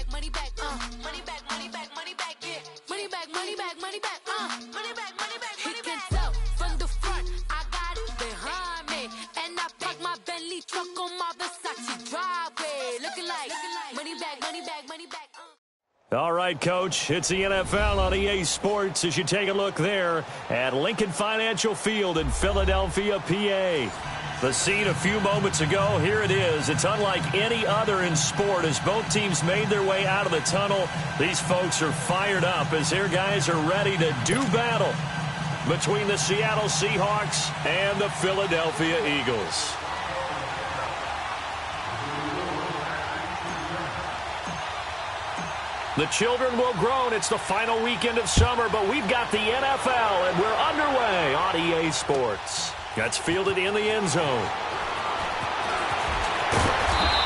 back, money back, money back, money back, money back, yeah. Money back, money back, money back, money back, money back, money back. He can tell from the front, I got it behind me, and I park my Bentley truck on my Versace driveway, looking like money back, money back, money back. All right, Coach, it's the NFL on EA Sports as you take a look there at Lincoln Financial Field in Philadelphia, PA. The scene a few moments ago, here it is. It's unlike any other in sport as both teams made their way out of the tunnel. These folks are fired up as their guys are ready to do battle between the Seattle Seahawks and the Philadelphia Eagles. The children will groan. It's the final weekend of summer, but we've got the NFL, and we're underway on EA Sports. That's fielded in the end zone.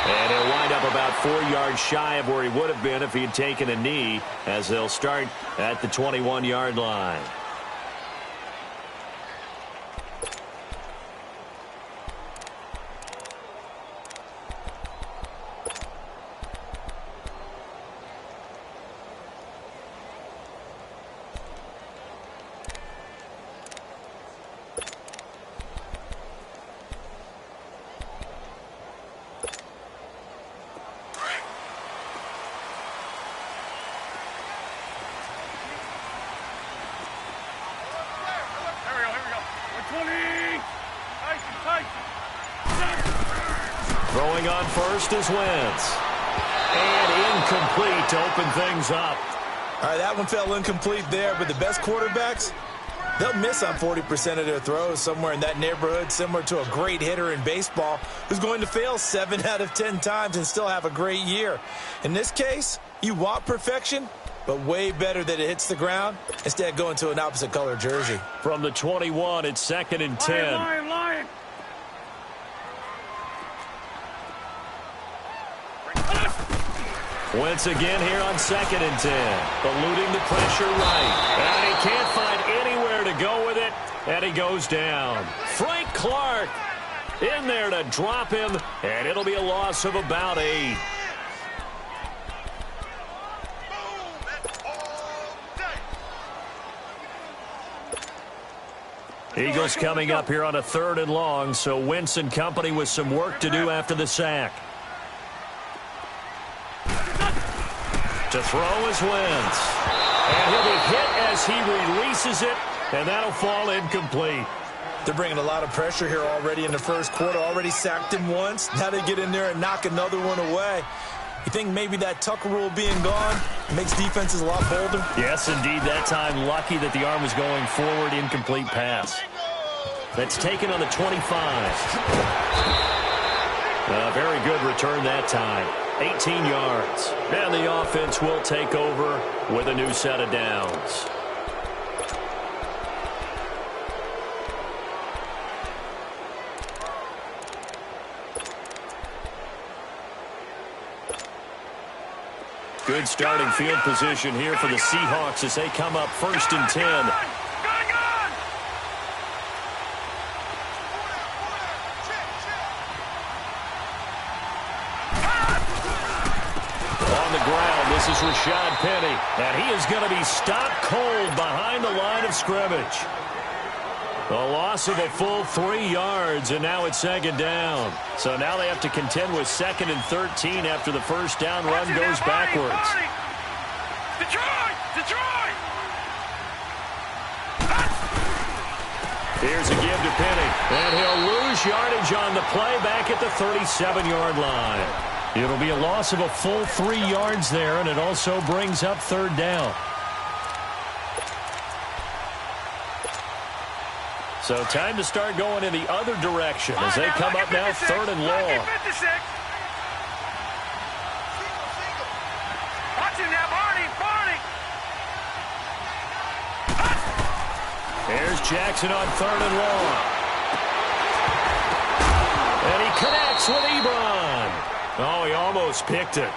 And he'll wind up about 4 yards shy of where he would have been if he had taken a knee, as they'll start at the 21-yard line. Throwing on first is Wentz. And incomplete to open things up. All right, that one fell incomplete there, but the best quarterbacks, they'll miss on 40% of their throws, somewhere in that neighborhood, similar to a great hitter in baseball who's going to fail 7 out of 10 times and still have a great year. In this case, you want perfection, but way better that it hits the ground instead of going to an opposite color jersey. From the 21, it's 2nd and 10. Lion. Wentz again here on 2nd and 10. Eluding the pressure right. And he can't find anywhere to go with it. And he goes down. Frank Clark in there to drop him. And it'll be a loss of about 8. Eagles coming up here on a 3rd and long. So Wentz and company with some work to do after the sack. To throw is Wentz. And he'll be hit as he releases it, and that'll fall incomplete. They're bringing a lot of pressure here already in the first quarter. Already sacked him once. Now they get in there and knock another one away. You think maybe that Tucker rule being gone makes defenses a lot bolder? Yes, indeed. That time, lucky that the arm was going forward. Incomplete pass. That's taken on the 25. A very good return that time. 18 yards. And the offense will take over with a new set of downs. Good starting field position here for the Seahawks as they come up 1st and 10. This is Rashad Penny, and he is going to be stopped cold behind the line of scrimmage. A loss of a full 3 yards, and now it's 2nd down. So now they have to contend with 2nd and 13 after the first down run goes backwards. Detroit! Here's a give to Penny, and he'll lose yardage on the play back at the 37-yard line. It'll be a loss of a full 3 yards there, and it also brings up 3rd down. So time to start going in the other direction as they come up now 3rd and long. Watch him now, Barney! Here's Jackson on 3rd and long. And he connects with Ebron. Oh, he almost picked it.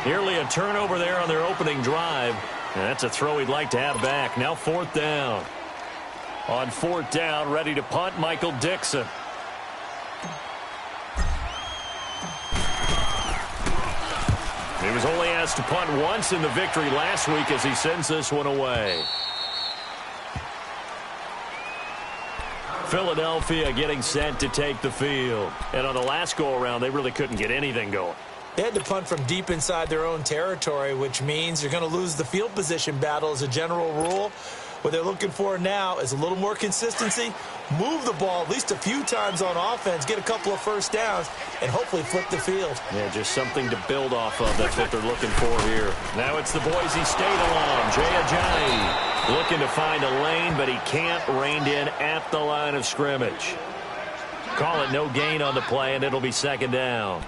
Nearly a turnover there on their opening drive. And that's a throw he'd like to have back. Now 4th down. On 4th down, ready to punt, Michael Dixon. He was only asked to punt once in the victory last week as he sends this one away. Philadelphia getting set to take the field. And on the last go-around, they really couldn't get anything going. They had to punt from deep inside their own territory, which means you're going to lose the field position battle as a general rule. What they're looking for now is a little more consistency, move the ball at least a few times on offense, get a couple of first downs, and hopefully flip the field. Yeah, just something to build off of. That's what they're looking for here. Now it's the Boise State alum, Jay Ajayi, looking to find a lane, but he can't rein in at the line of scrimmage. Call it no gain on the play, and it'll be second down.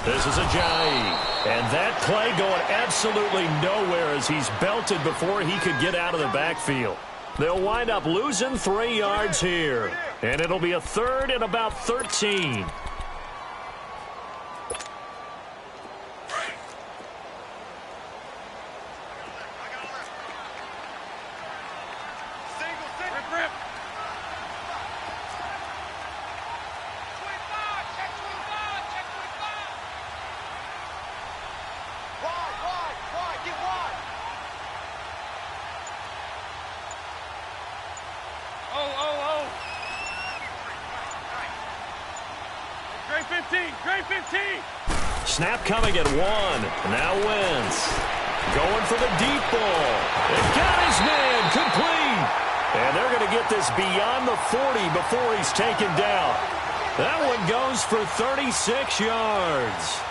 This is Ajayi, and that play going absolutely nowhere as he's belted before he could get out of the backfield. They'll wind up losing 3 yards here, and it'll be a third and about 13. Snap coming at 1. Now Wentz. Going for the deep ball. And got his man complete. And they're going to get this beyond the 40 before he's taken down. That one goes for 36 yards.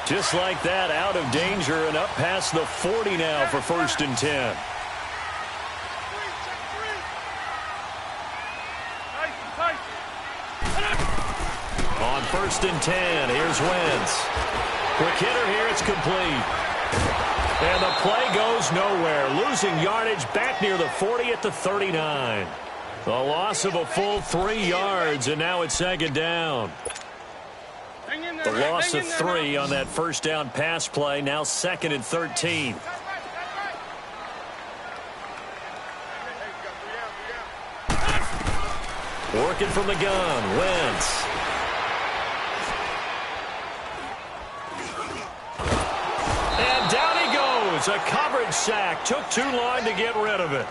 Just like that, out of danger and up past the 40 now for 1st and 10. On 1st and 10, here's Wentz. Quick hitter here, it's complete. And the play goes nowhere. Losing yardage back near the 40 at the 39. A loss of a full 3 yards, and now it's second down. The loss of 3 on that first down pass play, now 2nd and 13. Working from the gun, Wentz. And down he goes. A coverage sack. Took too long to get rid of it.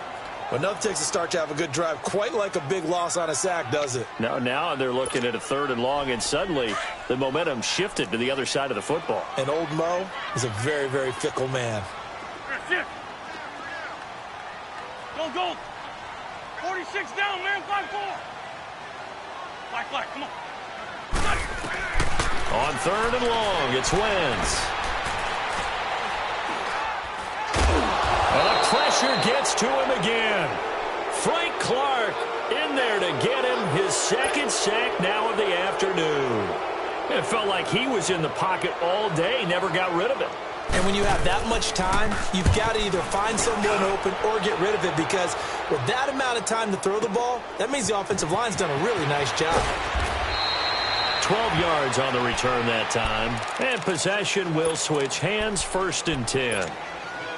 Well, nothing takes a start to have a good drive quite like a big loss on a sack, does it? Now they're looking at a 3rd and long, and suddenly the momentum shifted to the other side of the football. And old Mo is a very, very fickle man. Go. 46 down, man. 5-4. Black, come on. On 3rd and long, it's Wentz. And the pressure gets to him again. Frank Clark in there to get him his 2nd sack now of the afternoon. It felt like he was in the pocket all day, never got rid of it. And when you have that much time, you've got to either find someone open or get rid of it, because with that amount of time to throw the ball, that means the offensive line's done a really nice job. 12 yards on the return that time. And possession will switch hands, 1st and 10.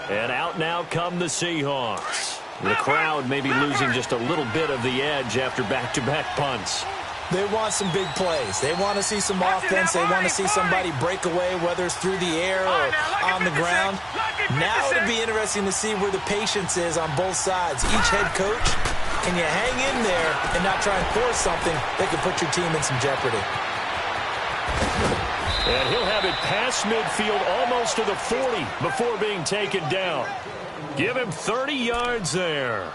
And out now come the Seahawks. The crowd may be losing just a little bit of the edge after back-to-back punts. They want some big plays. They want to see some offense. They want to see somebody break away, whether it's through the air or on the ground. Now it'll be interesting to see where the patience is on both sides. Each head coach, can you hang in there and not try and force something that could put your team in some jeopardy? And he'll have it past midfield almost to the 40 before being taken down. Give him 30 yards there.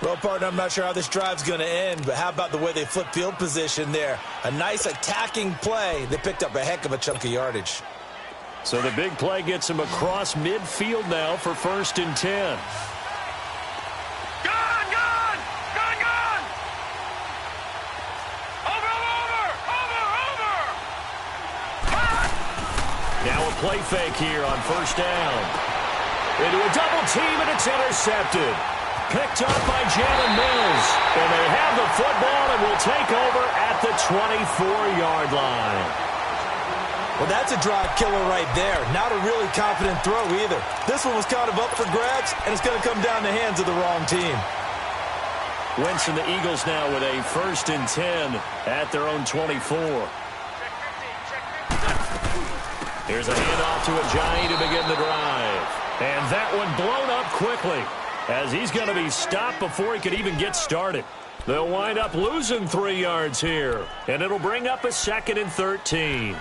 Well, partner, I'm not sure how this drive's going to end, but how about the way they flip field position there? A nice attacking play. They picked up a heck of a chunk of yardage. So the big play gets him across midfield now for 1st and 10. Gone! Over! Now a play fake here on 1st down. Into a double team, and it's intercepted. Picked up by Jalen Mills. And they have the football and will take over at the 24-yard line. Well, that's a drive killer right there. Not a really confident throw either. This one was kind of up for grabs, and it's going to come down the hands of the wrong team. Wentz and the Eagles now with a 1st and 10 at their own 24. Here's a handoff to Ajayi to begin the drive. And that one blown up quickly as he's going to be stopped before he could even get started. They'll wind up losing 3 yards here, and it'll bring up a 2nd and 13.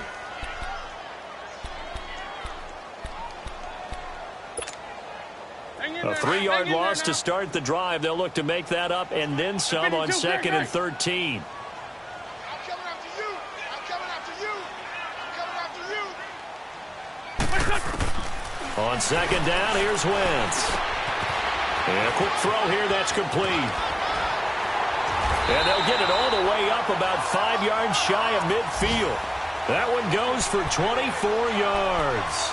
A 3-yard loss to start the drive. They'll look to make that up and then some on 2nd and 13. On 2nd down, here's Wentz. And a quick throw here, that's complete. And they'll get it all the way up about 5 yards shy of midfield. That one goes for 24 yards.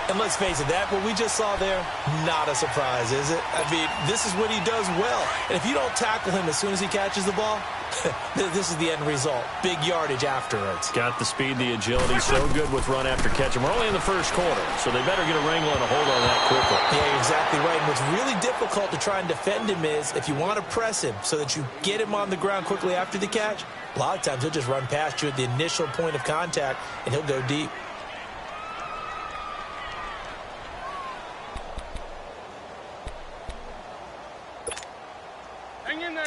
And let's face it, that what we just saw there, not a surprise, is it? I mean, this is what he does well. And if you don't tackle him as soon as he catches the ball, this is the end result. Big yardage afterwards. Got the speed, the agility, so good with run after catch. And we're only in the 1st quarter, so they better get a wrangle and a hold on that quickly. Yeah, you're exactly right. And what's really difficult to try and defend him is if you want to press him so that you get him on the ground quickly after the catch, a lot of times he'll just run past you at the initial point of contact, and he'll go deep.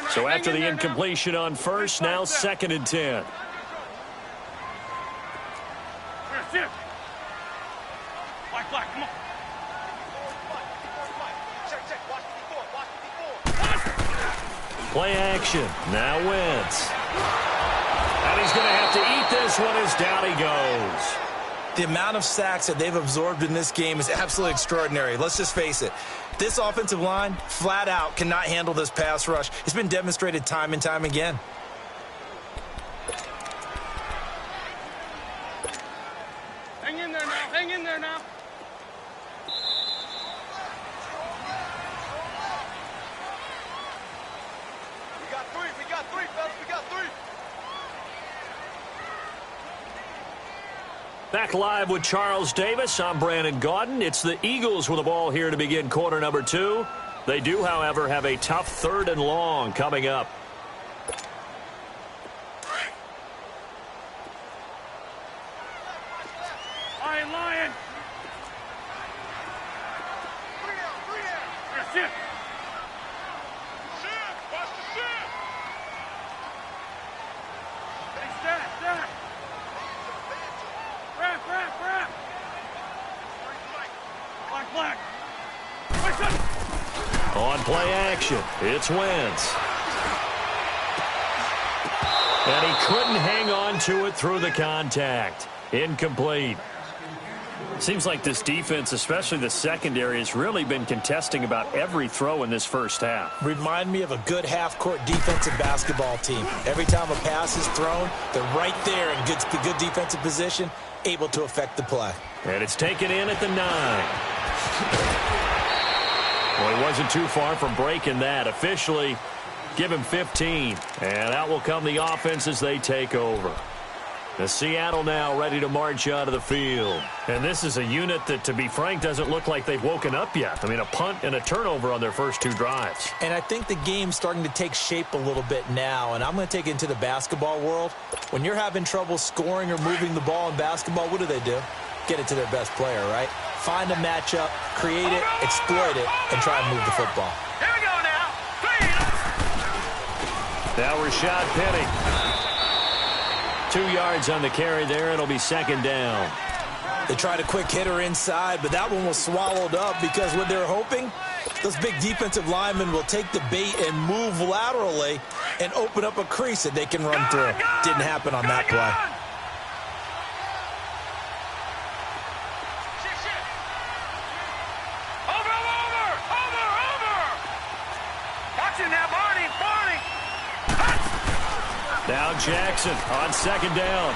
So after the incompletion on 1st, now 2nd and 10. Come on. Play action. Now Wentz. And he's going to have to eat this one as down he goes. The amount of sacks that they've absorbed in this game is absolutely extraordinary. Let's just face it. This offensive line, flat out, cannot handle this pass rush. It's been demonstrated time and time again. Hang in there now. Hang in there now. We got three, fellas. We got three. Back live with Charles Davis. I'm Brandon Gaudin. It's the Eagles with the ball here to begin quarter number 2. They do, however, have a tough 3rd and long coming up. Lion. Sit. Watch the sit. Hey, stack. Wrap. Black. On play action, it's Wentz. And he couldn't hang on to it through the contact. Incomplete. Seems like this defense, especially the secondary, has really been contesting about every throw in this first half. Remind me of a good half-court defensive basketball team. Every time a pass is thrown, they're right there in good defensive position, able to affect the play. And it's taken in at the 9. Well, he wasn't too far from breaking that. Officially, give him 15. And out will come the offense as they take over. The Seattle now ready to march out of the field. And this is a unit that, to be frank, doesn't look like they've woken up yet. I mean, a punt and a turnover on their first 2 drives. And I think the game's starting to take shape a little bit now. And I'm going to take it into the basketball world. When you're having trouble scoring or moving the ball in basketball, what do? Get it to their best player, right? Find a matchup, create it, exploit it, and try and move the football. Here we go now. Now Rashad Penny. 2 yards on the carry there. It'll be 2nd down. They tried a quick hitter inside, but that one was swallowed up because what they're hoping, those big defensive linemen will take the bait and move laterally and open up a crease that they can run through. Didn't happen on that play. Now Jackson on 2nd down.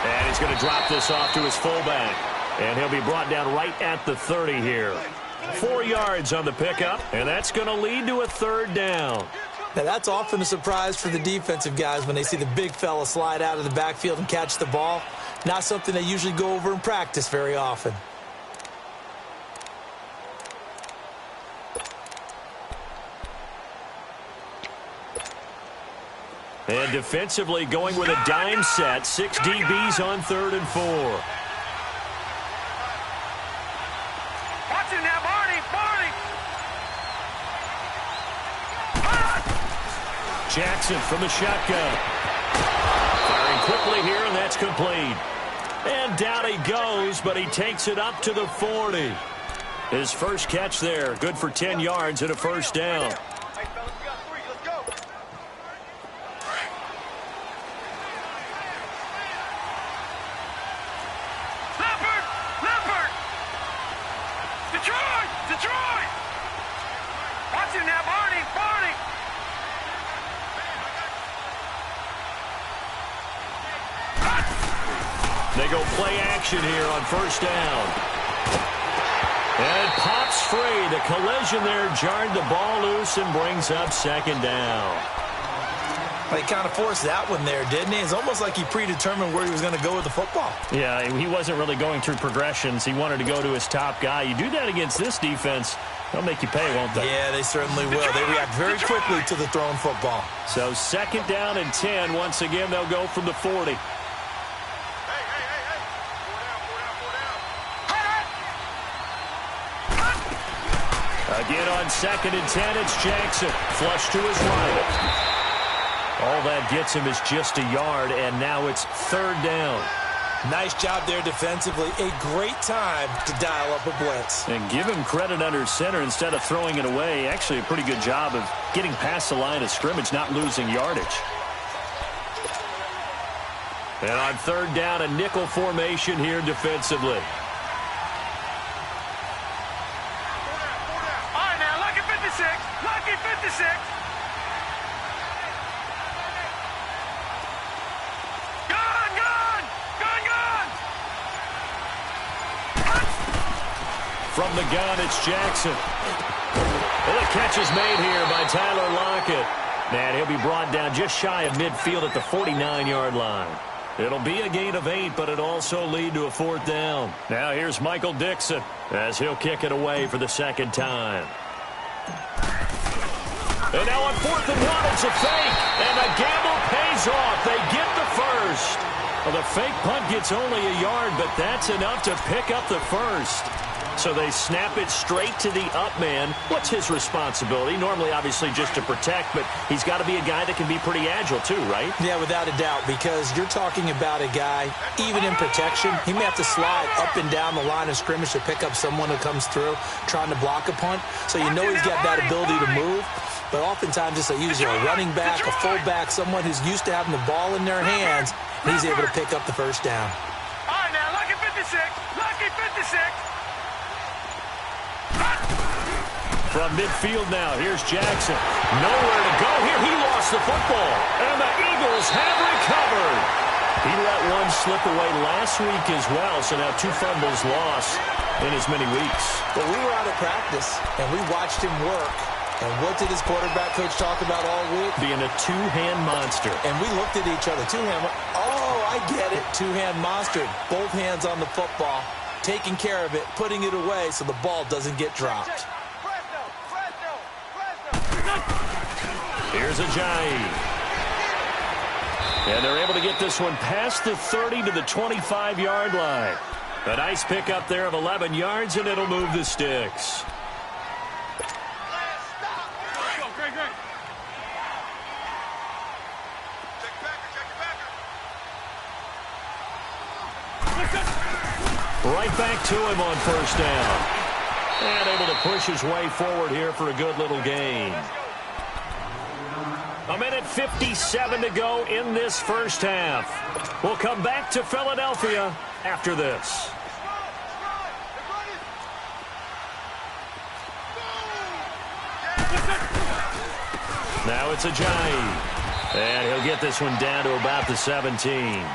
And he's going to drop this off to his fullback. And he'll be brought down right at the 30 here. 4 yards on the pickup, and that's going to lead to a third down. Now, that's often a surprise for the defensive guys when they see the big fella slide out of the backfield and catch the ball. Not something they usually go over in practice very often. And defensively going with a dime set. 6 DBs on 3rd and 4. Watch it now, Barney! Barney! Jackson from the shotgun. Firing quickly here, and that's complete. And down he goes, but he takes it up to the 40. His first catch there, good for 10 yards and a first down. Hey, fellas, we got 3. Let's go. Leopard! Leopard! Detroit! Detroit! Watch it now, Barney! Barney! They go play action here on first down. And it pops free. The collision there jarred the ball loose and brings up 2nd down. Well, he kind of forced that one there, didn't he? It's almost like he predetermined where he was going to go with the football. Yeah, he wasn't really going through progressions. He wanted to go to his top guy. You do that against this defense, they'll make you pay, won't they? Yeah, they certainly will. They react very quickly to the thrown football. So 2nd down and 10. Once again, they'll go from the 40. Again on 2nd and 10, it's Jackson. Flush to his right. All that gets him is just a yard, and now it's 3rd down. Nice job there defensively. A great time to dial up a blitz. And give him credit under center instead of throwing it away. Actually, a pretty good job of getting past the line of scrimmage, not losing yardage. And on 3rd down, a nickel formation here defensively. Lucky 56. Gone! From the gun, it's Jackson. And the catch is made here by Tyler Lockett. And he'll be brought down just shy of midfield at the 49-yard line. It'll be a gain of 8, but it'll also lead to a 4th down. Now here's Michael Dixon as he'll kick it away for the 2nd time. And now on 4th and 1, it's a fake. And the gamble pays off. They get the first. Well, the fake punt gets only a yard, but that's enough to pick up the first. So they snap it straight to the up man. What's his responsibility? Normally, obviously, just to protect, but he's got to be a guy that can be pretty agile too, right? Yeah, without a doubt, because you're talking about a guy, even in protection, he may have to slide up and down the line of scrimmage to pick up someone who comes through trying to block a punt. So you know he's got that ability to move. But oftentimes it's usually a running back, a fullback, someone who's used to having the ball in their hands, and he's able to pick up the first down. All right, now, lucky 56. Lucky 56. From midfield now, here's Jackson. Nowhere to go here. He lost the football. And the Eagles have recovered. He let one slip away last week as well, so now 2 fumbles lost in as many weeks. Well, we were out of practice, and we watched him work. And what did his quarterback coach talk about all week? Being a 2-hand monster. And we looked at each other. 2-hand. Oh, I get it. 2-hand monster. Both hands on the football. Taking care of it. Putting it away so the ball doesn't get dropped. Here's Ajayi. And they're able to get this one past the 30 to the 25-yard line. A nice pickup there of 11 yards, and it'll move the sticks. Right back to him on first down. And able to push his way forward here for a good little gain. 1:57 to go in this first half. We'll come back to Philadelphia after this. Now it's Ajayi. And he'll get this one down to about the 17.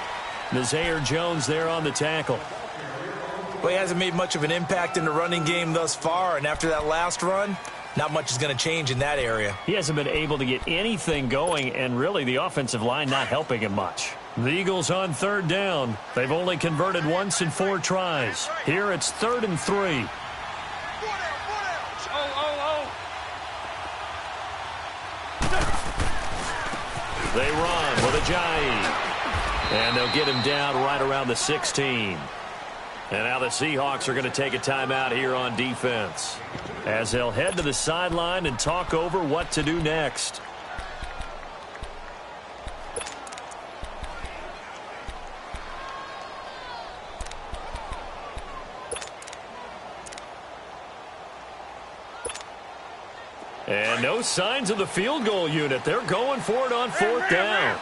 Nazir Jones there on the tackle. Well, he hasn't made much of an impact in the running game thus far, and after that last run, not much is going to change in that area. He hasn't been able to get anything going, and really the offensive line not helping him much. The Eagles on third down. They've only converted once in 4 tries. Here it's 3rd and 3. They run with Ajayi. And they'll get him down right around the 16. And now the Seahawks are going to take a timeout here on defense, as they'll head to the sideline and talk over what to do next. And no signs of the field goal unit. They're going for it on 4th down.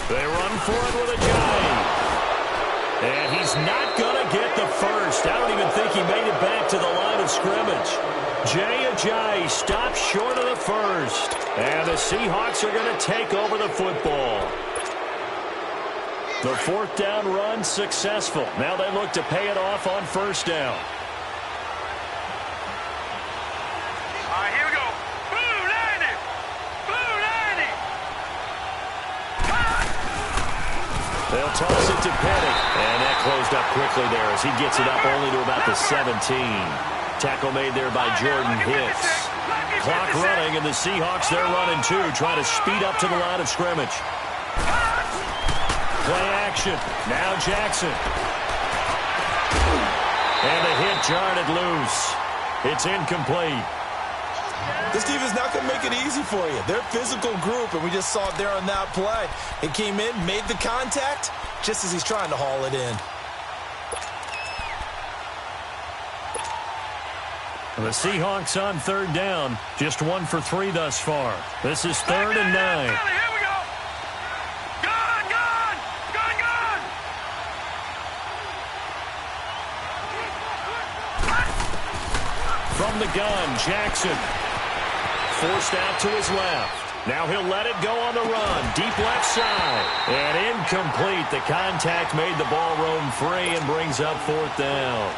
They run for it with Ajayi. And he's not going to get the first. I don't even think he made it back to the line of scrimmage. Jay Ajayi stops short of the first. And the Seahawks are going to take over the football. The 4th down run successful. Now they look to pay it off on 1st down. All right, here we go. Blue 90. Blue 90. They'll toss it to Pettit. And that closed up quickly there as he gets it up only to about the 17. Tackle made there by Jordan Hicks. Clock running, and the Seahawks, they're running too, trying to speed up to the line of scrimmage. Play action. Now Jackson. And the hit jarred it loose. It's incomplete. This defense is not going to make it easy for you. They're a physical group, and we just saw it there on that play. It came in, made the contact, just as he's trying to haul it in. The Seahawks on 3rd down. Just 1 for 3 thus far. This is 3rd and 9. Here we go. Gun. From the gun, Jackson. Forced out to his left. Now he'll let it go on the run. Deep left side. And incomplete. The contact made the ball roam free and brings up 4th down.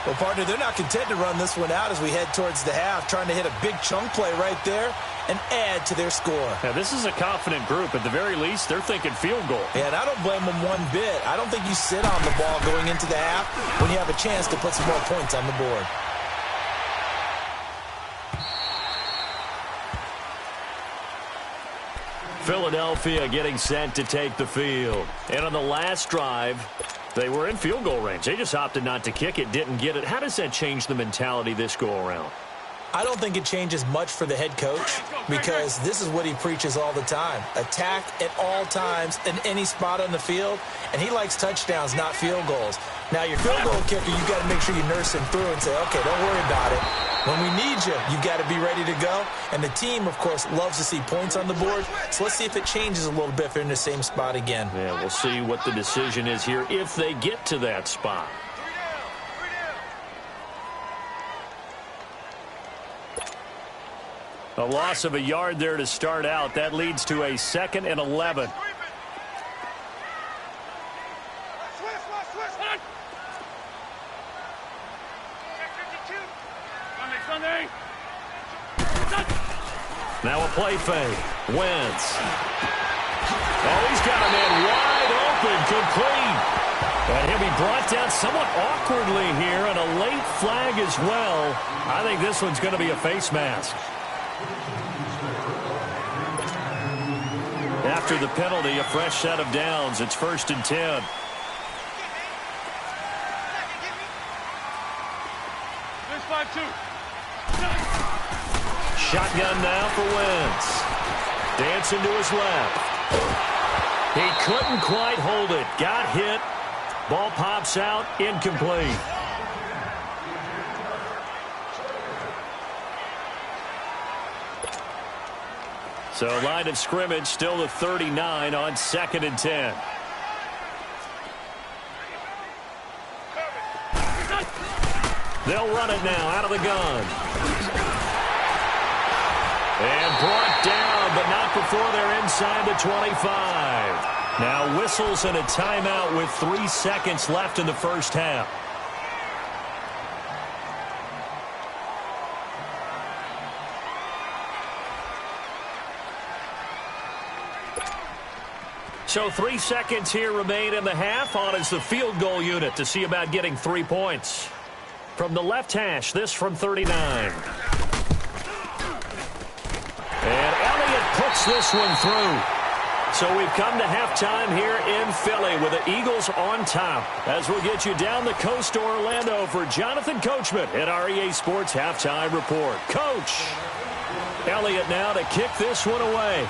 Well, partner, they're not content to run this one out as we head towards the half, trying to hit a big chunk play right there and add to their score. Now, this is a confident group. At the very least, they're thinking field goal. Yeah, and I don't blame them one bit. I don't think you sit on the ball going into the half when you have a chance to put some more points on the board. Philadelphia getting set to take the field. And on the last drive, they were in field goal range. They just opted not to kick it, didn't get it. How does that change the mentality this go-around? I don't think it changes much for the head coach because this is what he preaches all the time. Attack at all times in any spot on the field, and he likes touchdowns, not field goals. Now, your field goal kicker, you've got to make sure you nurse him through and say, okay, don't worry about it. When we need you, you've got to be ready to go. And the team, of course, loves to see points on the board. So let's see if it changes a little bit if they're in the same spot again. Yeah, we'll see what the decision is here if they get to that spot. A loss of a yard there to start out. That leads to a 2nd and 11. Now a play fake. Wentz. Oh, he's got a man wide open, complete. And he'll be brought down somewhat awkwardly here, and a late flag as well. I think this one's going to be a face mask. After the penalty, a fresh set of downs. It's 1st and 10. Shotgun now for Wentz. Dancing to his left. He couldn't quite hold it. Got hit. Ball pops out. Incomplete. So line of scrimmage still the 39 on 2nd and 10. They'll run it now out of the gun. And brought down, but before they're inside the 25. Now whistles and a timeout with 3 seconds left in the first half. So 3 seconds here remain in the half. On is the field goal unit to see about getting 3 points. From the left hash, this from 39. And Elliott puts this one through. So we've come to halftime here in Philly with the Eagles on top. As we'll get you down the coast to Orlando for Jonathan Coachman at our EA Sports Halftime Report. Coach, Elliott now to kick this one away.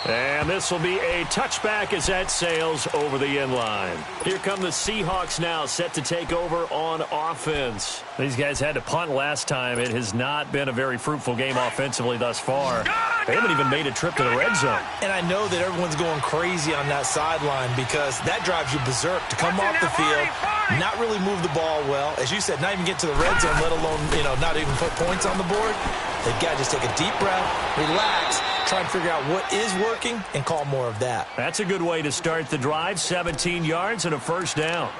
And this will be a touchback as that sails over the end line. Here come the Seahawks now, set to take over on offense. These guys had to punt last time. It has not been a very fruitful game offensively thus far. They haven't even made a trip to the red zone. And I know that everyone's going crazy on that sideline because that drives you berserk to come off the field, not really move the ball well. As you said, not even get to the red zone, let alone, not even put points on the board. They've got to just take a deep breath, relax, try and figure out what is working and call more of that. That's a good way to start the drive. 17 yards and a first down.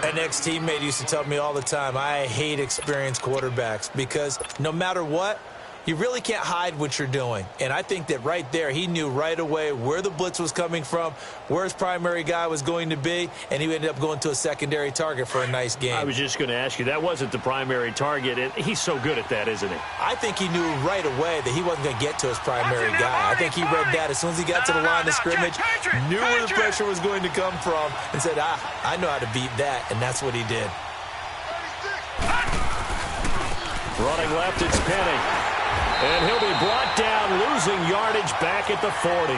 An ex-teammate used to tell me all the time, I hate experienced quarterbacks because no matter what, you really can't hide what you're doing. And I think that right there, he knew right away where the blitz was coming from, where his primary guy was going to be, and he ended up going to a secondary target for a nice game. I was just going to ask you, that wasn't the primary target. And he's so good at that, isn't he? I think he knew right away that he wasn't going to get to his primary guy. I think he read that as soon as he got to the line of scrimmage, knew where the pressure was going to come from, and said, I know how to beat that, and that's what he did. Running left, it's Penny. And he'll be brought down, losing yardage back at the 40.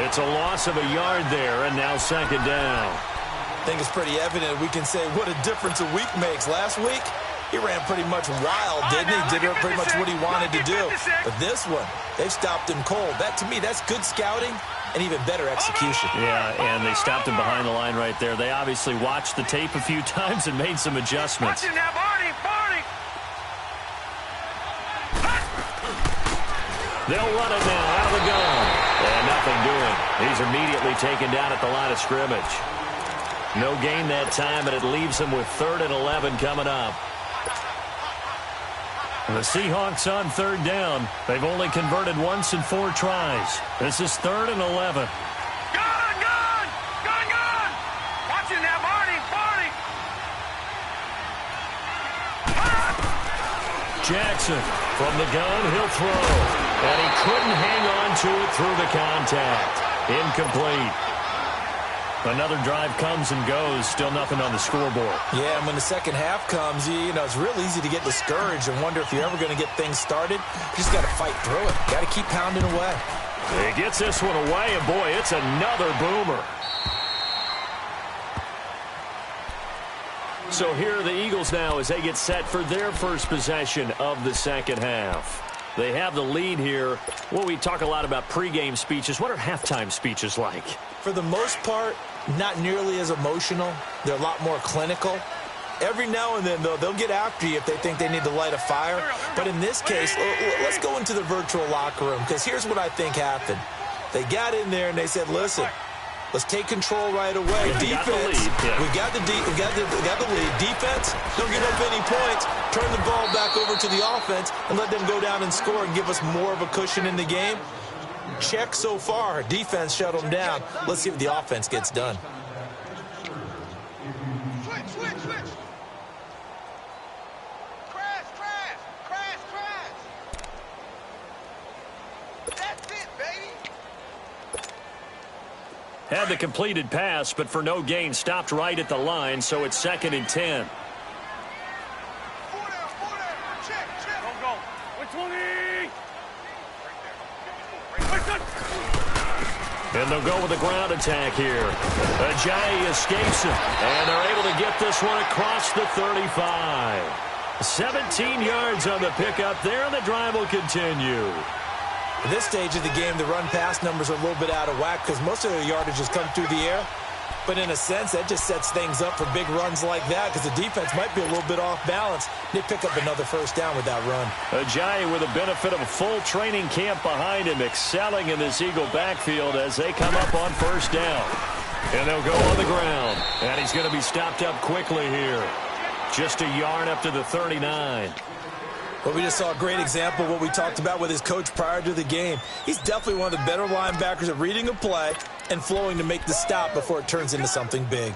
It's a loss of a yard there, and now second down. I think it's pretty evident we can say what a difference a week makes. Last week, he ran pretty much wild, didn't he? Did pretty much what he wanted to do. But this one, they've stopped him cold. That, to me, that's good scouting and even better execution. Yeah, and they stopped him behind the line right there. They obviously watched the tape a few times and made some adjustments. They'll run it now out of the gun. And nothing doing. He's immediately taken down at the line of scrimmage. No gain that time, and it leaves him with 3rd and 11 coming up. The Seahawks on 3rd down. They've only converted once in 4 tries. This is 3rd and 11. Gun! Watch it now, Barney! Jackson from the gun, he'll throw. And he couldn't hang on to it through the contact. Incomplete. Another drive comes and goes. Still nothing on the scoreboard. Yeah, and when the second half comes, it's real easy to get discouraged and wonder if you're ever going to get things started. You just got to fight through it. Got to keep pounding away. He gets this one away, and boy, it's another boomer. So here are the Eagles now as they get set for their first possession of the second half. They have the lead here. Well, we talk a lot about pregame speeches. What are halftime speeches like? For the most part, not nearly as emotional. They're a lot more clinical. Every now and then, though, they'll get after you if they think they need to light a fire. But in this case, let's go into the virtual locker room, because here's what I think happened. They got in there and they said, listen, let's take control right away. Defense, we got the lead. Defense, don't give up any points. Turn the ball back over to the offense and let them go down and score and give us more of a cushion in the game. Check so far. Defense shut them down. Let's see if the offense gets done. Switch. Crash. That's it, baby. Had the completed pass, but for no gain, stopped right at the line, so it's 2nd and 10. Check. Go. 20. And they'll go with a ground attack here. Ajayi escapes him, and they're able to get this one across the 35. 17 yards on the pickup there, and the drive will continue. At this stage of the game, the run-pass numbers are a little bit out of whack because most of their yardage has come through the air. But in a sense, that just sets things up for big runs like that because the defense might be a little bit off balance. They pick up another first down with that run. Ajayi with the benefit of a full training camp behind him, excelling in this Eagle backfield as they come up on first down. And they'll go on the ground. And he's going to be stopped up quickly here. Just a yard up to the 39. Well, we just saw a great example of what we talked about with his coach prior to the game. He's definitely one of the better linebackers at reading a play and flowing to make the stop before it turns into something big.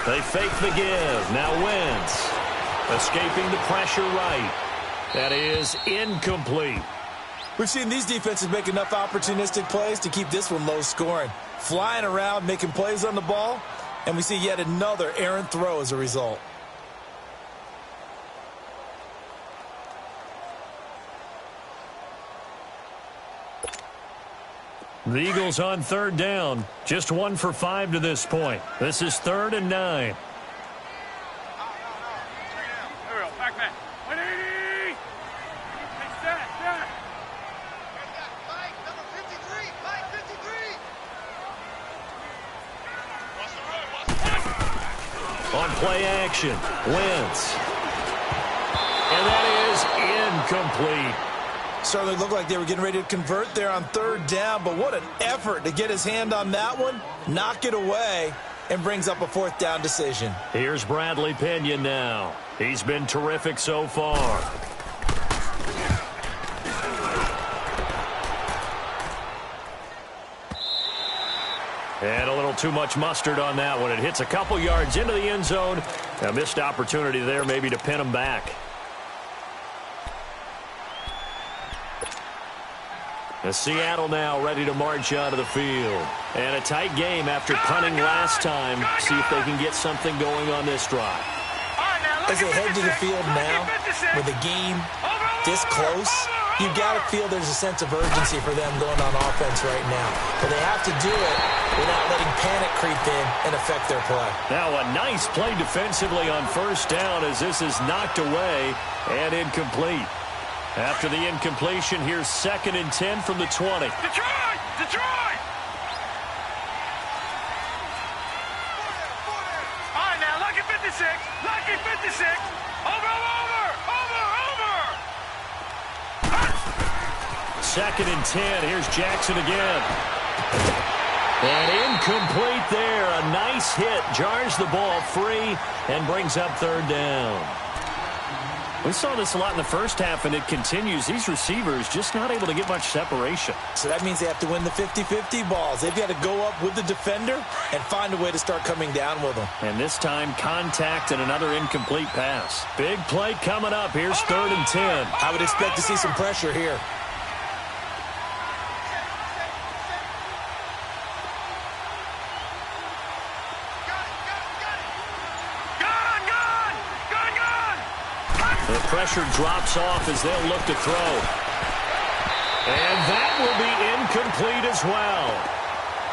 They fake the give. Now Wentz escaping the pressure right. That is incomplete. We've seen these defenses make enough opportunistic plays to keep this one low scoring. Flying around, making plays on the ball, and we see yet another errant throw as a result. The Eagles on third down. Just 1 for 5 to this point. This is 3rd and 9. On play action, Wentz. And that is incomplete. Certainly looked like they were getting ready to convert there on third down, but what an effort to get his hand on that one, knock it away, and brings up a 4th down decision. Here's Bradley Pinion now. He's been terrific so far. And a little too much mustard on that one. It hits a couple yards into the end zone. A missed opportunity there maybe to pin him back. Seattle now ready to march out of the field. And a tight game after punting last time. See if they can get something going on this drive. As they head to the field now, with the game this close, you've got to feel there's a sense of urgency for them going on offense right now. But they have to do it without letting panic creep in and affect their play. Now a nice play defensively on first down as this is knocked away and incomplete. After the incompletion, here's 2nd and 10 from the 20. Detroit! Detroit! All right, now, lucky 56. Lucky 56. Over, over, over, over. 2nd and 10. Here's Jackson again. And incomplete there. A nice hit. Jars the ball free and brings up 3rd down. We saw this a lot in the first half, and it continues. These receivers just not able to get much separation. So that means they have to win the 50-50 balls. They've got to go up with the defender and find a way to start coming down with them. And this time, contact and another incomplete pass. Big play coming up. Here's 3rd and 10. I would expect to see some pressure here. The pressure drops off as they'll look to throw. And that will be incomplete as well.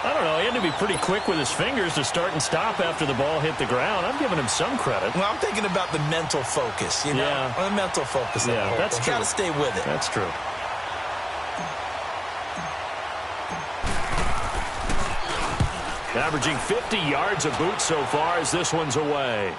I don't know. He had to be pretty quick with his fingers to start and stop after the ball hit the ground. I'm giving him some credit. Well, I'm thinking about the mental focus, you know? Yeah. The mental focus. Yeah, that's true. Got to stay with it. That's true. Averaging 50 yards a boot so far as this one's away.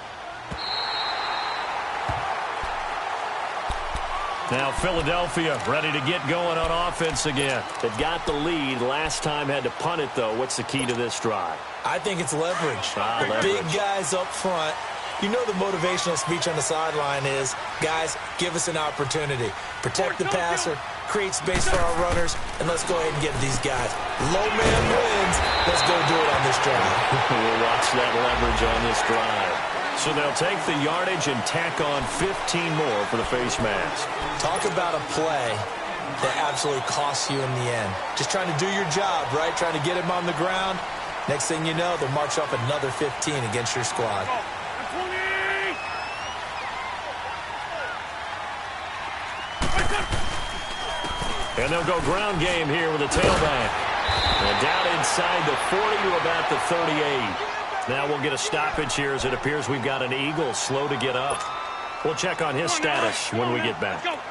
Now Philadelphia ready to get going on offense again. They got the lead. Last time had to punt it, though. What's the key to this drive? I think it's leverage. The leverage. big guys up front. You know the motivational speech on the sideline is, guys, give us an opportunity. Protect the passer, create space for our runners, and let's go ahead and get these guys. Low man wins. Let's go do it on this drive. We'll watch that leverage on this drive. So they'll take the yardage and tack on 15 more for the face mask. Talk about a play that absolutely costs you in the end. Just trying to do your job, right? Trying to get him on the ground. Next thing you know, they'll march off another 15 against your squad. And they'll go ground game here with a tailback. And down inside the 40 to about the 38. Now we'll get a stoppage here as it appears we've got an Eagle slow to get up. We'll check on his status when we get back. Let's go.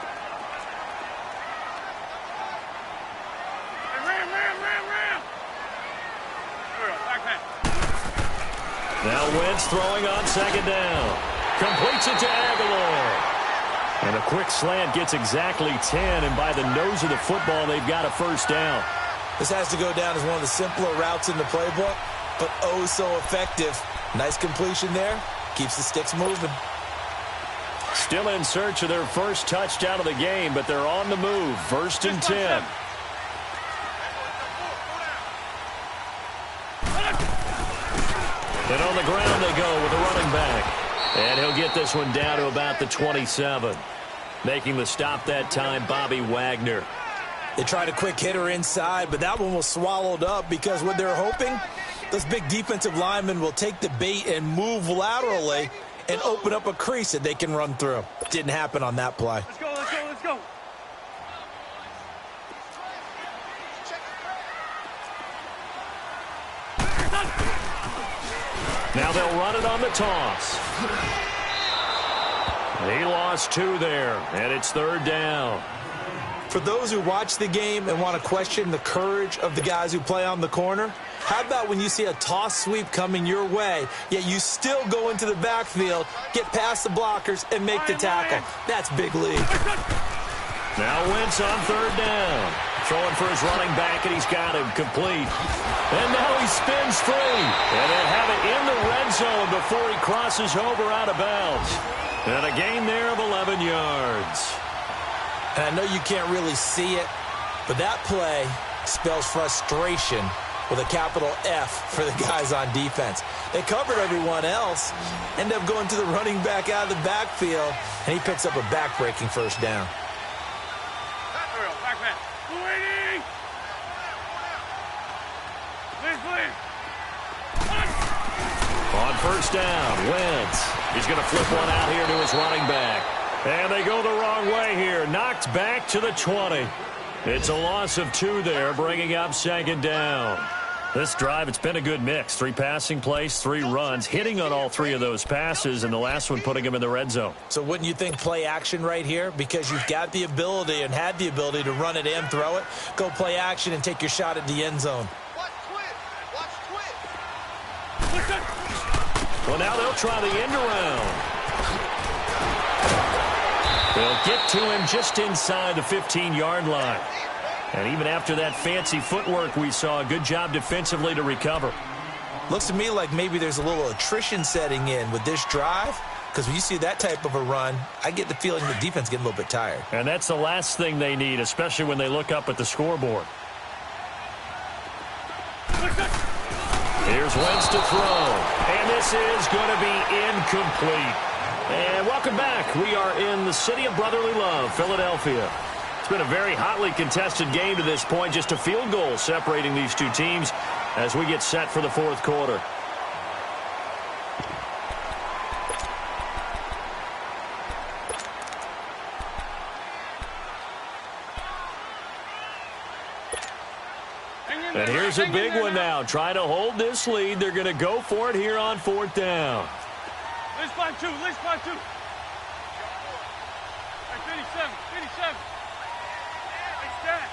Ram. Back pass. Now Wentz throwing on second down. Completes it to Aguilar. And a quick slant gets exactly 10, and by the nose of the football, they've got a first down. This has to go down as one of the simpler routes in the playbook, but oh so effective. Nice completion there. Keeps the sticks moving. Still in search of their first touchdown of the game, but they're on the move. First and 10. And on the ground they go with the running back. And he'll get this one down to about the 27. Making the stop that time, Bobby Wagner. They tried a quick hitter inside, but that one was swallowed up because what they're hoping, those big defensive linemen will take the bait and move laterally and open up a crease that they can run through. Didn't happen on that play. Let's go. Now they'll run it on the toss. He lost 2 there, and it's third down. For those who watch the game and want to question the courage of the guys who play on the corner, how about when you see a toss sweep coming your way, yet you still go into the backfield, get past the blockers, and make the tackle? That's big league. Now Wentz on third down. Throwing for his running back, and he's got him complete. And now he spins free. And they have it in the red zone before he crosses over out of bounds. And a gain there of 11 yards. And I know you can't really see it, but that play spells frustration with a capital F for the guys on defense. They covered everyone else, end up going to the running back out of the backfield, and he picks up a back-breaking first down. Back pass. Waiting. Please. On first down, Wentz. He's going to flip one out here to his running back. And they go the wrong way here. Knocked back to the 20. It's a loss of 2 there, bringing up second down. This drive, it's been a good mix. 3 passing plays, 3 runs, hitting on all 3 of those passes, and the last one putting him in the red zone. So wouldn't you think play action right here? Because you've got the ability and had the ability to run it and throw it. Go play action and take your shot at the end zone. Watch twit. Well, now they'll try the end around. They'll get to him just inside the 15-yard line. And even after that fancy footwork we saw, a good job defensively to recover. Looks to me like maybe there's a little attrition setting in with this drive, because when you see that type of a run, I get the feeling the defense getting a little bit tired. And that's the last thing they need, especially when they look up at the scoreboard. Here's Wentz to throw. And this is going to be incomplete. And welcome back. We are in the city of brotherly love, Philadelphia. It's been a very hotly contested game to this point. Just a field goal separating these 2 teams as we get set for the fourth quarter. And here's a big one now. Trying to hold this lead. They're going to go for it here on fourth down. Let's find 2. 57.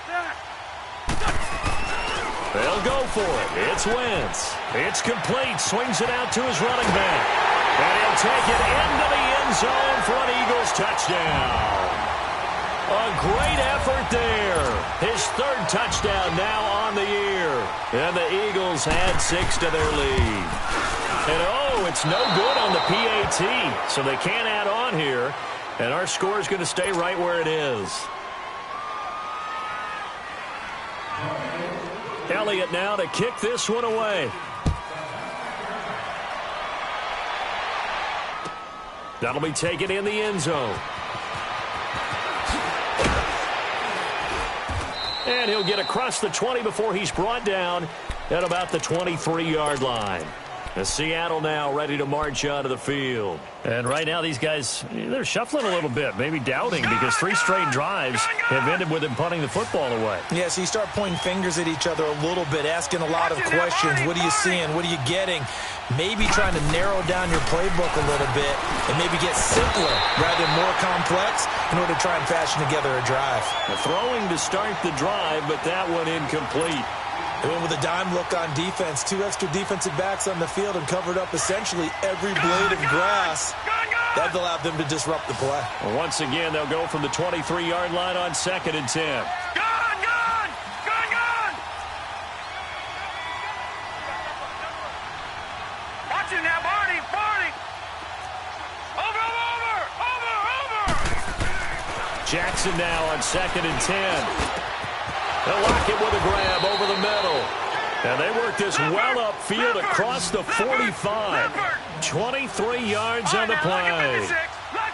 Stack. They'll go for it. It's Wentz. It's complete. Swings it out to his running back. And he'll take it into the end zone for an Eagles touchdown. A great effort there. His 3rd touchdown now on the year. And the Eagles add 6 to their lead. And it's no good on the PAT. So they can't add on here. And our score is going to stay right where it is. Elliott now to kick this one away. That'll be taken in the end zone. And he'll get across the 20 before he's brought down at about the 23-yard line. The Seattle now ready to march onto the field. And right now these guys, they're shuffling a little bit, maybe doubting, because 3 straight drives have ended with them punting the football away. Yeah, so you start pointing fingers at each other a little bit, asking a lot of questions. What are you seeing? What are you getting? Maybe trying to narrow down your playbook a little bit and maybe get simpler rather than more complex in order to try and fashion together a drive. The throwing to start the drive, but that one incomplete. They went with a dime look on defense. 2 extra defensive backs on the field and covered up essentially every blade of grass. That allowed them to disrupt the play. Well, once again, they'll go from the 23-yard line on 2nd and 10. Watch it now, Barney. Over. Jackson now on 2nd and 10. They'll lock it with a grab over the middle. And they work this well upfield across the 45. 23 yards on the play.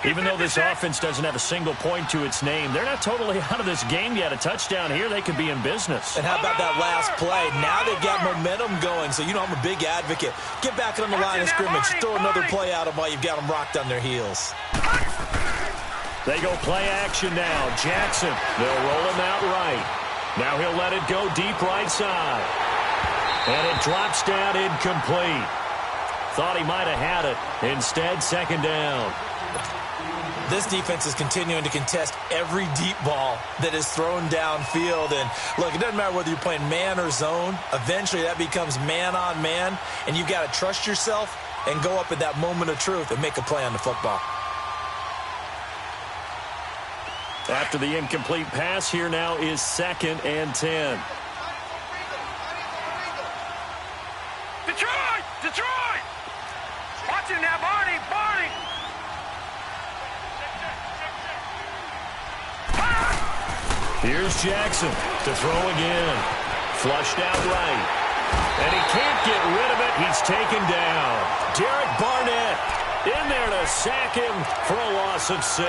Even though this offense doesn't have a single point to its name, they're not totally out of this game yet. A touchdown here, they could be in business. And how about that last play? Now they've got momentum going, so you know I'm a big advocate. Get back on the line of scrimmage. Throw another play out of while you've got them rocked on their heels. They go play action now. Jackson, they'll roll him out right. Now he'll let it go deep right side. And it drops down incomplete. Thought he might have had it. Instead, 2nd down. This defense is continuing to contest every deep ball that is thrown downfield. And, look, it doesn't matter whether you're playing man or zone. Eventually, that becomes man on man. And you've got to trust yourself and go up at that moment of truth and make a play on the football. After the incomplete pass, here now is 2nd and 10. Detroit! Watch it now, Barney! Here's Jackson to throw again. Flushed out right. And he can't get rid of it. He's taken down. Derek Barnett in there to sack him for a loss of 6.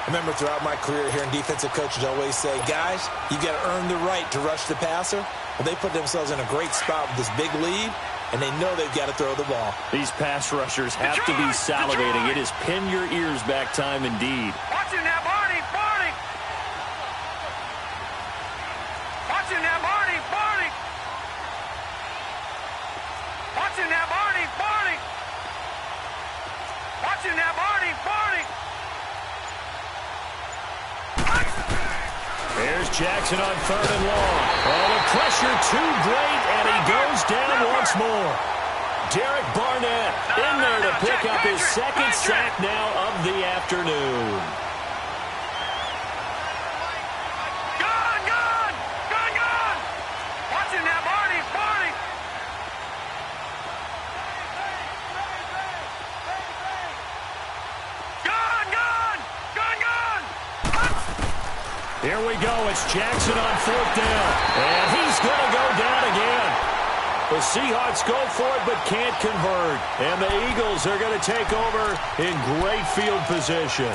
I remember throughout my career hearing defensive coaches always say, guys, you've got to earn the right to rush the passer. Well, they put themselves in a great spot with this big lead, and they know they've got to throw the ball. These pass rushers have to be salivating. It is pin your ears back time indeed. Watch it now, Barney! Watch it now, Barney! Watch it now, Barney! Watch it now, Barney! There's Jackson on 3rd and long. Oh, the pressure too great, and he goes down once more. Derek Barnett in there to pick up his 2nd sack now of the afternoon. Gone! Watch it now, Barney! Here we go. It's Jackson on 4th down. And he's going to go down again. The Seahawks go for it but can't convert. And the Eagles are going to take over in great field position.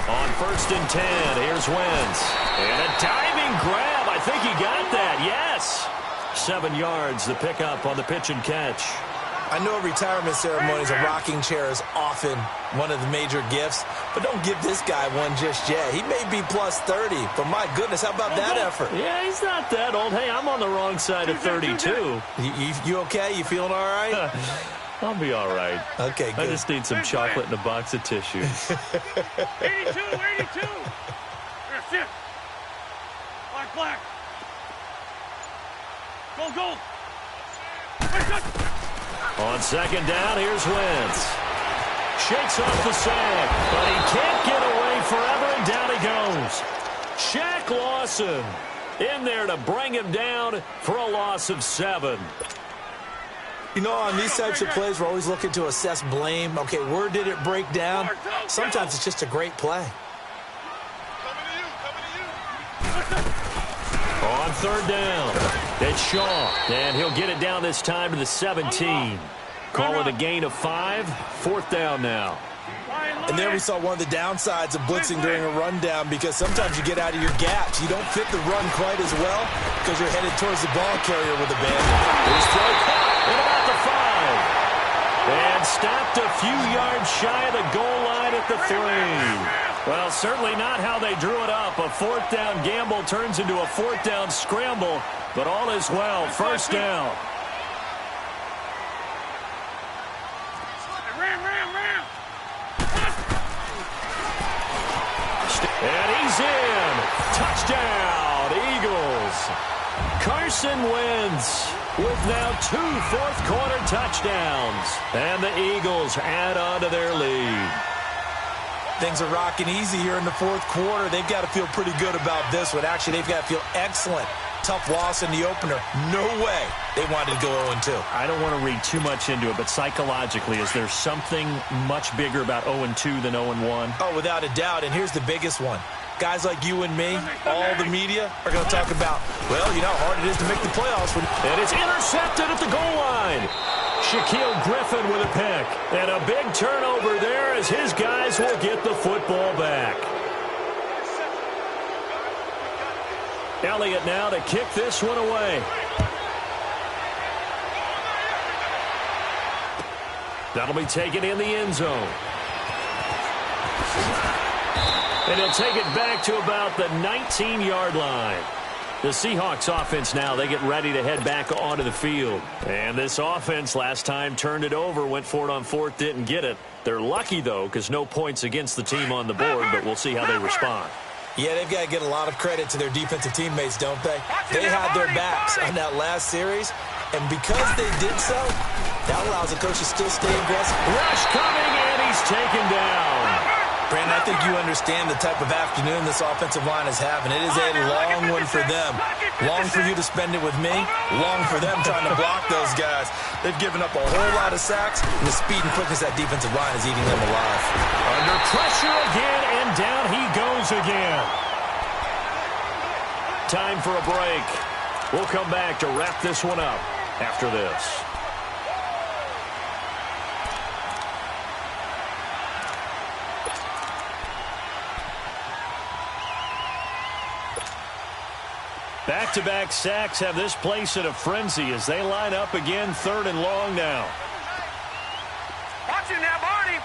On 1st and 10, here's Wentz. And a diving grab. I think he got that. Yes. 7 yards, the pickup on the pitch and catch. I know retirement ceremonies, a rocking chair is often one of the major gifts, but don't give this guy one just yet. He may be plus 30, but my goodness, how about that effort? Yeah, he's not that old. Hey, I'm on the wrong side of 32. You okay? You feeling all right? I'll be all right. Okay, good. I just need some chocolate and a box of tissues. 82! Here, sit! Black! Go! On 2nd down, here's Wentz. Shakes off the sack, but he can't get away forever, and down he goes. Shaq Lawson in there to bring him down for a loss of 7. You know, on these types of plays, we're always looking to assess blame. Okay, where did it break down? Sometimes it's just a great play. On 3rd down, it's Shaw, and he'll get it down this time to the 17. Call it a gain of 5. 4th down now. And there we saw one of the downsides of blitzing during a rundown, because sometimes you get out of your gaps. You don't fit the run quite as well because you're headed towards the ball carrier with abandon. His throw caught at about the 5. And stopped a few yards shy of the goal line at the 3. Well, certainly not how they drew it up. A 4th down gamble turns into a 4th down scramble, but all is well. 1st down. And he's in. Touchdown, Eagles. Carson Wentz with now 2 fourth-quarter touchdowns. And the Eagles add on to their lead. Things are rocking easy here in the 4th quarter. They've got to feel pretty good about this one. Actually, they've got to feel excellent. Tough loss in the opener. No way they wanted to go 0-2. I don't want to read too much into it, but psychologically, is there something much bigger about 0-2 than 0-1? Oh, without a doubt. And here's the biggest one. Guys like you and me, all the media, are going to talk about, well, you know how hard it is to make the playoffs. And it's intercepted at the goal line. Shaquille Griffin with a pick. And a big turnover there as his guys will get the football back. Elliott now to kick this one away. That'll be taken in the end zone. And he'll take it back to about the 19-yard line. The Seahawks offense now, they get ready to head back onto the field. And this offense last time turned it over, went for it on 4th, didn't get it. They're lucky, though, because no points against the team on the board, but we'll see how they respond. Yeah, they've got to get a lot of credit to their defensive teammates, don't they? They had their backs on that last series, and because they did so, that allows the coach to still stay aggressive. Rush coming, and he's taken down. Brandon, I think you understand the type of afternoon this offensive line is having. It is a long one for them. Long for you to spend it with me. Long for them trying to block those guys. They've given up a whole lot of sacks, and the speed and quickness that defensive line is eating them alive. Under pressure again, and down he goes again. Time for a break. We'll come back to wrap this one up after this. Back-to-back sacks have this place in a frenzy as they line up again, 3rd and long now. Watch it now, Barney!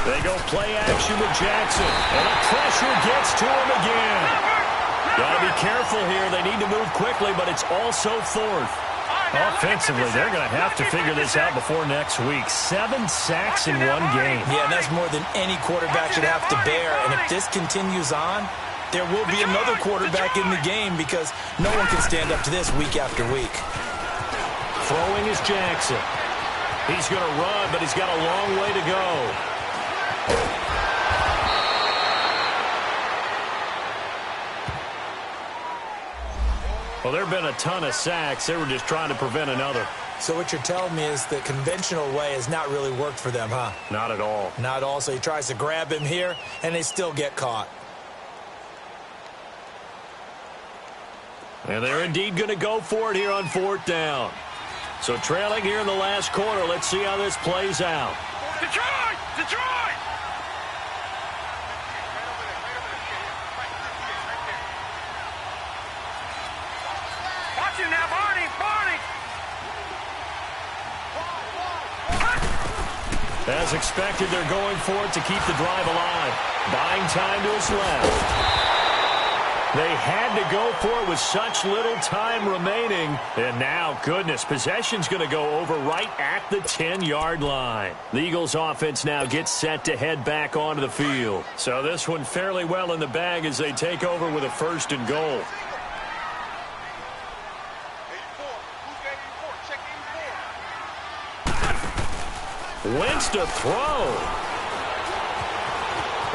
They go play action with Jackson, and the pressure gets to him again. Got to be careful here. They need to move quickly, but it's also 4th. Offensively, they're going to have to figure this out before next week. 7 sacks in one game. Yeah, and that's more than any quarterback should have to bear. And if this continues on, there will be another quarterback in the game because no one can stand up to this week after week. Throwing is Jackson. He's going to run, but he's got a long way to go. Well, there have been a ton of sacks. They were just trying to prevent another. So what you're telling me is the conventional way has not really worked for them, huh? Not at all. Not at all. So he tries to grab him here, and they still get caught. And they're indeed going to go for it here on 4th down. So trailing here in the last quarter. Let's see how this plays out. Detroit! Detroit! Watch it now, Barney! As expected, they're going for it to keep the drive alive. Buying time to his left. They had to go for it with such little time remaining. And now, goodness, possession's going to go over right at the 10-yard line. The Eagles offense now gets set to head back onto the field. So this one fairly well in the bag as they take over with a 1st and goal. Wentz to throw.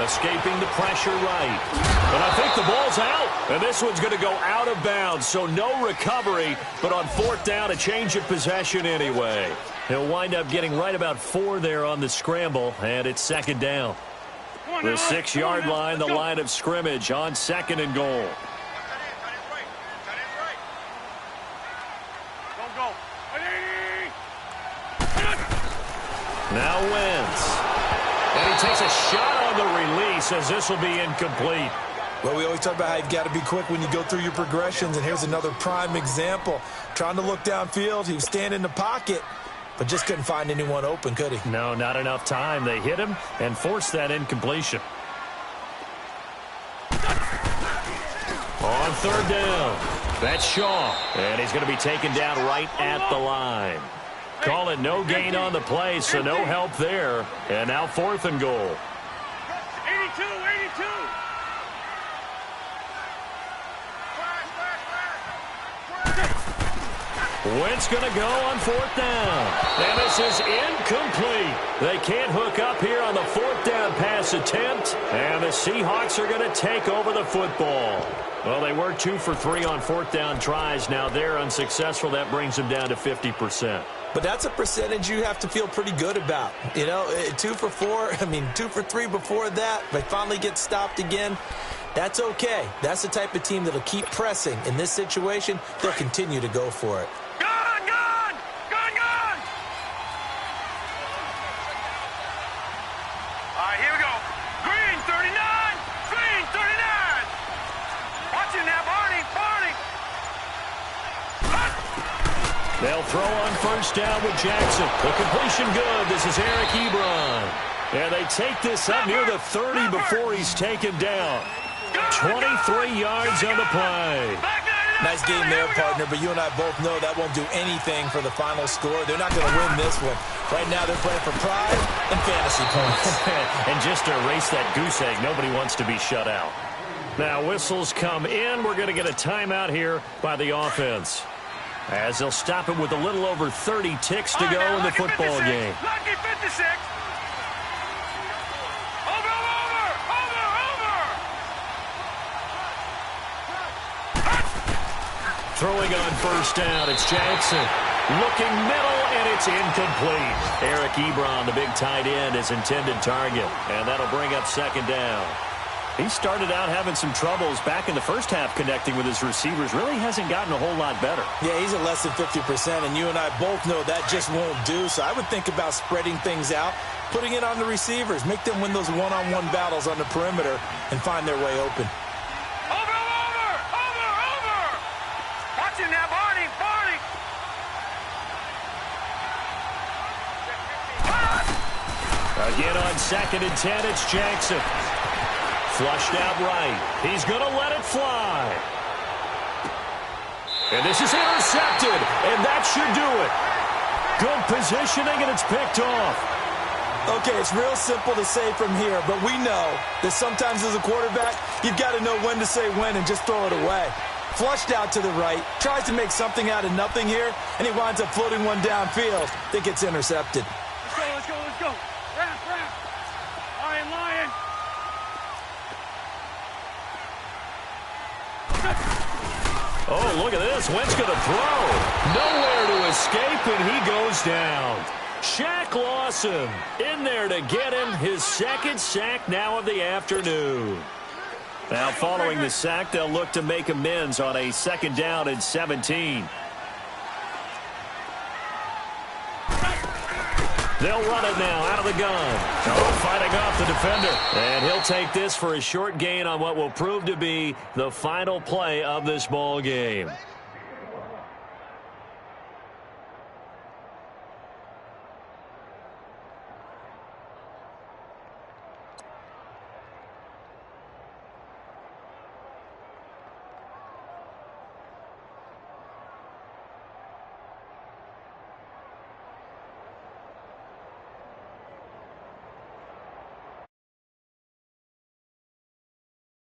Escaping the pressure right. And I think the ball's out. And this one's going to go out of bounds, so no recovery. But on 4th down, a change of possession anyway. He'll wind up getting right about 4 there on the scramble, and it's 2nd down. The 6-yard line, the line of scrimmage on 2nd and goal. Now Wentz. And he takes a shot on the release as this will be incomplete. Well, we always talk about how you've got to be quick when you go through your progressions, and here's another prime example. Trying to look downfield, he was standing in the pocket, but just couldn't find anyone open, could he? No, not enough time. They hit him and forced that incompletion. On third down, that's Shaw, and he's going to be taken down right at the line. Call it no gain on the play, so no help there. And now 4th and goal. 82, 82. Wentz going to go on 4th down. And this is incomplete. They can't hook up here on the 4th down pass attempt. And the Seahawks are going to take over the football. Well, they were 2 for 3 on 4th down tries. Now they're unsuccessful. That brings them down to 50%. But that's a percentage you have to feel pretty good about. You know, 2 for 4, 2 for 3 before that. They finally get stopped again. That's okay. That's the type of team that'll keep pressing. In this situation, they'll continue to go for it. Gone, gone, gone, gone. All right, here we go. Green, 39. Green, 39. Watch it now, Barney, Barney. They'll throw on 1st down with Jackson. The completion good. This is Eric Ebron. And they take this up near the 30 before he's taken down. 23 yards on the play. Nice game there, partner, but you and I both know that won't do anything for the final score. They're not going to win this one. Right now they're playing for pride and fantasy points. And just to erase that goose egg, nobody wants to be shut out. Now whistles come in. We're going to get a timeout here by the offense, as they'll stop it with a little over 30 ticks to go in the football game. Lucky 56. Over. Throwing on 1st down, it's Jackson. Looking middle, and it's incomplete. Eric Ebron, the big tight end, his intended target. And that'll bring up 2nd down. He started out having some troubles back in the first half connecting with his receivers. Really hasn't gotten a whole lot better. Yeah, he's at less than 50%, and you and I both know that just won't do. So I would think about spreading things out, putting it on the receivers, make them win those one-on-one battles on the perimeter, and find their way open. Over. Watch it now, Barney, Barney. Again on 2nd and 10, it's Jackson. Flushed out right. He's going to let it fly. And this is intercepted, and that should do it. Good positioning, and it's picked off. Okay, it's real simple to say from here, but we know that sometimes as a quarterback, you've got to know when to say when and just throw it away. Flushed out to the right, tries to make something out of nothing here, and he winds up floating one downfield that gets intercepted. Let's go. Wrap. Lion. Oh, look at this. Wentz going to throw. Nowhere to escape, and he goes down. Shaq Lawson in there to get him his 2nd sack now of the afternoon. Now, following the sack, they'll look to make amends on a 2nd down and 17. They'll run it now out of the gun. Oh, fighting off the defender. And he'll take this for a short gain on what will prove to be the final play of this ball game.